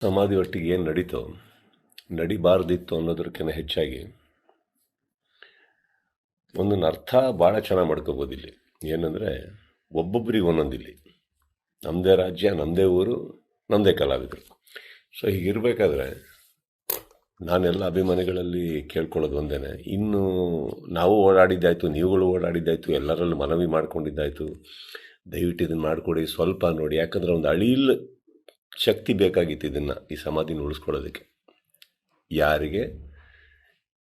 ಸಮಾಧಿ ಒಟ್ಟಿಗೆ ಏನು ನಡೀತೋ ನಡಿಬಾರ್ದಿತ್ತು ಅನ್ನೋದಕ್ಕಿಂತ ಹೆಚ್ಚಾಗಿ ಒಂದೊಂದು ಅರ್ಥ ಭಾಳ ಚೆನ್ನಾಗಿ ಮಾಡ್ಕೋಬೋದು ಇಲ್ಲಿ. ಏನಂದರೆ ಒಬ್ಬೊಬ್ಬರಿಗೆ ಒಂದೊಂದಿಲ್ಲಿ ನಮ್ಮದೇ ರಾಜ್ಯ, ನಮ್ಮದೇ ಊರು, ನಮ್ಮದೇ ಕಲಾವಿದರು. ಸೊ ಹೀಗಿರಬೇಕಾದ್ರೆ ನಾನೆಲ್ಲ ಅಭಿಮಾನಿಗಳಲ್ಲಿ ಕೇಳ್ಕೊಳ್ಳೋದು ಒಂದೇ, ಇನ್ನು ನಾವು ಓಡಾಡಿದ್ದಾಯಿತು, ನೀವುಗಳು ಓಡಾಡಿದ್ದಾಯಿತು, ಎಲ್ಲರಲ್ಲೂ ಮನವಿ ಮಾಡ್ಕೊಂಡಿದ್ದಾಯಿತು, ದಯವಿಟ್ಟು ಇದನ್ನು ಮಾಡಿಕೊಡಿ, ಸ್ವಲ್ಪ ನೋಡಿ. ಯಾಕಂದರೆ ಒಂದು ಅಳಿಲ್ ಶಕ್ತಿ ಬೇಕಾಗಿತ್ತು ಇದನ್ನು, ಈ ಸಮಾಧಿನ ಉಳಿಸ್ಕೊಳ್ಳೋದಕ್ಕೆ. ಯಾರಿಗೆ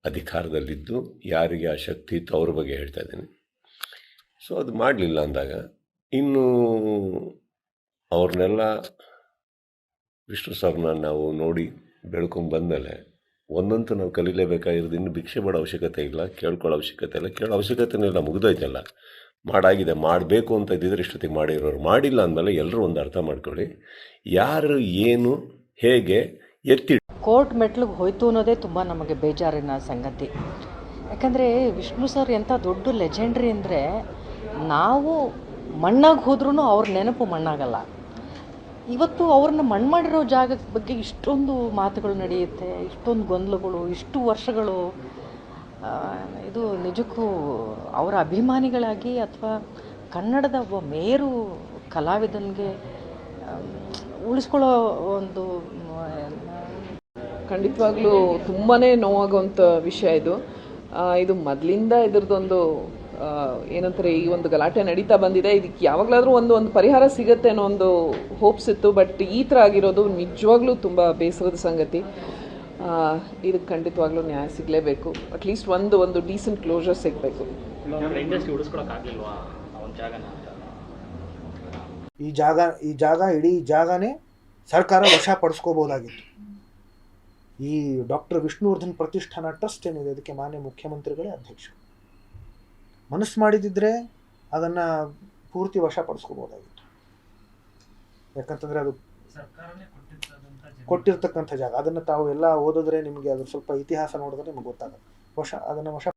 ಅಧಿಕಾರದಲ್ಲಿದ್ದು ಯಾರಿಗೆ ಆ ಶಕ್ತಿ ಇತ್ತು ಅವ್ರ ಬಗ್ಗೆ ಹೇಳ್ತಾ ಇದ್ದೀನಿ. ಸೊ ಅದು ಮಾಡಲಿಲ್ಲ ಅಂದಾಗ ಇನ್ನು ಅವ್ರನ್ನೆಲ್ಲ ವಿಷ್ಣು ಸರ್ನ ನಾವು ನೋಡಿ ಬೆಳ್ಕೊಂಡು ಬಂದಮೇಲೆ ಒಂದಂತೂ ನಾವು ಕಲೀಲೇಬೇಕಾಗಿರೋದು, ಇನ್ನು ಭಿಕ್ಷೆ ಮಾಡೋ ಅವಶ್ಯಕತೆ ಇಲ್ಲ, ಕೇಳ್ಕೊಳ್ಳೋ ಅವಶ್ಯಕತೆ ಇಲ್ಲ, ಕೇಳೋ ಅವಶ್ಯಕತೆನೇ ಇಲ್ಲ, ಮುಗಿದೋಯ್ತಲ್ಲ. ಮಾಡಾಗಿದೆ, ಮಾಡಬೇಕು ಅಂತ ಇದ್ದಿದ್ರೆ ಇಷ್ಟೊತ್ತಿಗೆ ಮಾಡಿರೋರು. ಮಾಡಿಲ್ಲ ಅಂದಮೇಲೆ ಎಲ್ಲರೂ ಒಂದು ಅರ್ಥ ಮಾಡ್ಕೊಳ್ಳಿ, ಯಾರು ಏನು ಹೇಗೆ ಎತ್ತಿ ಕೋರ್ಟ್ ಮೆಟ್ಲಿಗೆ ಹೋಯ್ತು ಅನ್ನೋದೇ ತುಂಬ ನಮಗೆ ಬೇಜಾರಿನ ಸಂಗತಿ. ಯಾಕಂದರೆ ವಿಷ್ಣು ಸರ್ ಎಂಥ ದೊಡ್ಡ ಲೆಜೆಂಡ್ರಿ ಅಂದರೆ, ನಾವು ಮಣ್ಣಾಗಿ ಹೋದ್ರೂ ಅವ್ರ ನೆನಪು ಮಣ್ಣಾಗಲ್ಲ. ಇವತ್ತು ಅವ್ರನ್ನ ಮಣ್ಣು ಮಾಡಿರೋ ಜಾಗದ ಬಗ್ಗೆ ಇಷ್ಟೊಂದು ಮಾತುಗಳು ನಡೆಯುತ್ತೆ, ಇಷ್ಟೊಂದು ಗೊಂದಲಗಳು, ಇಷ್ಟು ವರ್ಷಗಳು. ಇದು ನಿಜಕ್ಕೂ ಅವರ ಅಭಿಮಾನಿಗಳಾಗಿ ಅಥವಾ ಕನ್ನಡದ ಒಬ್ಬ ಮೇರು ಕಲಾವಿದನಿಗೆ ಉಳಿಸ್ಕೊಳ್ಳೋ ಒಂದು ಖಂಡಿತವಾಗ್ಲೂ ತುಂಬಾ ನೋವಾಗುವಂಥ ವಿಷಯ ಇದು. ಇದು ಮೊದಲಿಂದ ಇದ್ರದ್ದೊಂದು ಏನಂತಾರೆ, ಈ ಒಂದು ಗಲಾಟೆ ನಡೀತಾ ಬಂದಿದೆ. ಇದಕ್ಕೆ ಯಾವಾಗಲಾದರೂ ಒಂದು ಪರಿಹಾರ ಸಿಗುತ್ತೆ ಅನ್ನೋ ಒಂದು ಹೋಪ್ಸ್ ಇತ್ತು. ಬಟ್ ಈ ಥರ ಆಗಿರೋದು ನಿಜವಾಗ್ಲೂ ತುಂಬ ಬೇಸರದ ಸಂಗತಿ. ಇದಕ್ಕೆ ಖಂಡಿತವಾಗ್ಲೂ ನ್ಯಾಯ ಸಿಗಲೇಬೇಕು. ಅಟ್ಲೀಸ್ಟ್ ಒಂದು ಡೀಸೆಂಟ್ ಕ್ಲೋಜರ್ ಸಿಗಬೇಕು. ಈ ಜಾಗ ಇಡೀ ಜಾಗನೇ ಸರ್ಕಾರ ವಶಪಡಿಸ್ಕೋಬೋದಾಗಿತ್ತು. ಈ ಡಾಕ್ಟರ್ ವಿಷ್ಣುವರ್ಧನ್ ಪ್ರತಿಷ್ಠಾನ ಟ್ರಸ್ಟ್ ಏನಿದೆ, ಅದಕ್ಕೆ ಮಾನ್ಯ ಮುಖ್ಯಮಂತ್ರಿಗಳೇ ಅಧ್ಯಕ್ಷರು. ಮನಸ್ಸು ಮಾಡಿದಿದ್ರೆ ಅದನ್ನು ಪೂರ್ತಿ ವಶಪಡಿಸ್ಕೋಬೋದಾಗಿತ್ತು. ಯಾಕಂತಂದರೆ ಅದು ಕೊಟ್ಟಿರ್ತಕ್ಕಂಥ ಜಾಗ. ಅದನ್ನು ತಾವು ಎಲ್ಲ ಓದಿದ್ರೆ ನಿಮಗೆ ಅದ್ರ ಸ್ವಲ್ಪ ಇತಿಹಾಸ ನೋಡಿದ್ರೆ ನಿಮಗೆ ಗೊತ್ತಾಗುತ್ತೆ. ಅದನ್ನು ವಶ